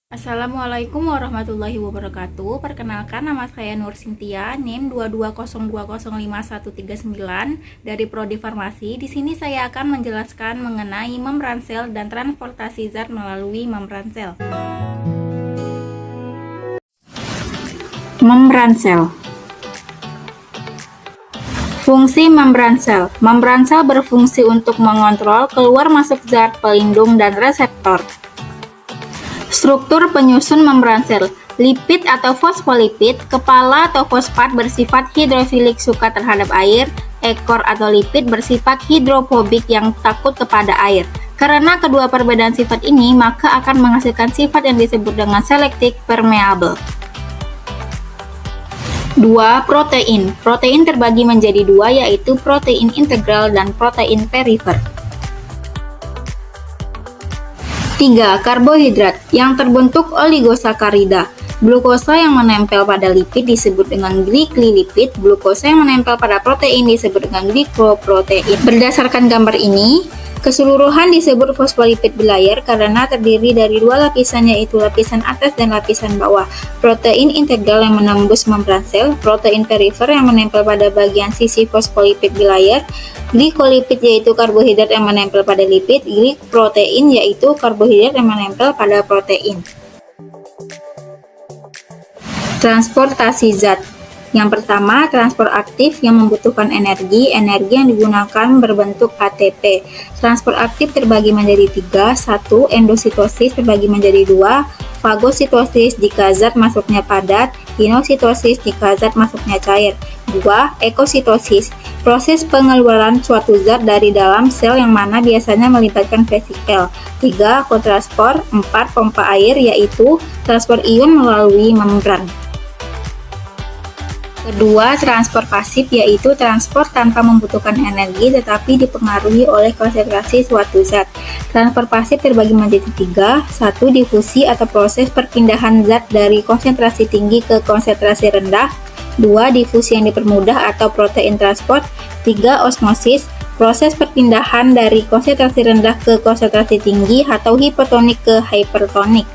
Assalamualaikum warahmatullahi wabarakatuh. Perkenalkan, nama saya Nur Cynthia, NIM 2202051139 dari Prodi Farmasi. Di sini saya akan menjelaskan mengenai membran sel dan transportasi zat melalui membran sel. Membran sel. Fungsi membran sel. Membran sel berfungsi untuk mengontrol keluar masuk zat, pelindung, dan reseptor. Struktur penyusun membran sel. Lipid atau fosfolipid, kepala atau fosfat bersifat hidrofilik suka terhadap air, ekor atau lipid bersifat hidrofobik yang takut kepada air. Karena kedua perbedaan sifat ini, maka akan menghasilkan sifat yang disebut dengan selektif permeable. 2. Protein. Protein terbagi menjadi dua, yaitu protein integral dan protein perifer. 3. Karbohidrat yang terbentuk oligosakarida. Glukosa yang menempel pada lipid disebut dengan gliklilipid, glukosa yang menempel pada protein disebut dengan glikoprotein. Berdasarkan gambar ini, keseluruhan disebut fosfolipid bilayer karena terdiri dari dua lapisan, yaitu lapisan atas dan lapisan bawah. Protein integral yang menembus membran sel, protein perifer yang menempel pada bagian sisi fosfolipid bilayer, glikolipid yaitu karbohidrat yang menempel pada lipid, glikoprotein yaitu karbohidrat yang menempel pada protein. Transportasi zat. Yang pertama, transport aktif yang membutuhkan energi yang digunakan berbentuk ATP. Transport aktif terbagi menjadi 3. 1. Endositosis terbagi menjadi 2. Fagositosis jika zat masuknya padat, inositosis jika zat masuknya cair. 2. Ekositosis, proses pengeluaran suatu zat dari dalam sel yang mana biasanya melibatkan vesikel. 3. Kontraspor. 4. Pompa air yaitu transport ion melalui membran. Kedua, transport pasif yaitu transport tanpa membutuhkan energi tetapi dipengaruhi oleh konsentrasi suatu zat. Transport pasif terbagi menjadi 3. 1. Difusi atau proses perpindahan zat dari konsentrasi tinggi ke konsentrasi rendah. 2. Difusi yang dipermudah atau protein transport. 3. Osmosis, proses perpindahan dari konsentrasi rendah ke konsentrasi tinggi atau hipotonik ke hipertonik.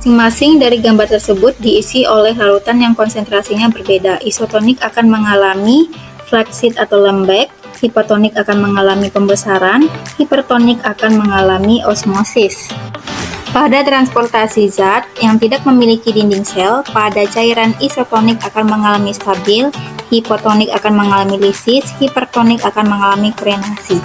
Masing-masing dari gambar tersebut diisi oleh larutan yang konsentrasinya berbeda. Isotonik akan mengalami flaccid atau lembek, hipotonik akan mengalami pembesaran, hipertonik akan mengalami osmosis. Pada transportasi zat yang tidak memiliki dinding sel, pada cairan isotonik akan mengalami stabil, hipotonik akan mengalami lisis, hipertonik akan mengalami krenasi.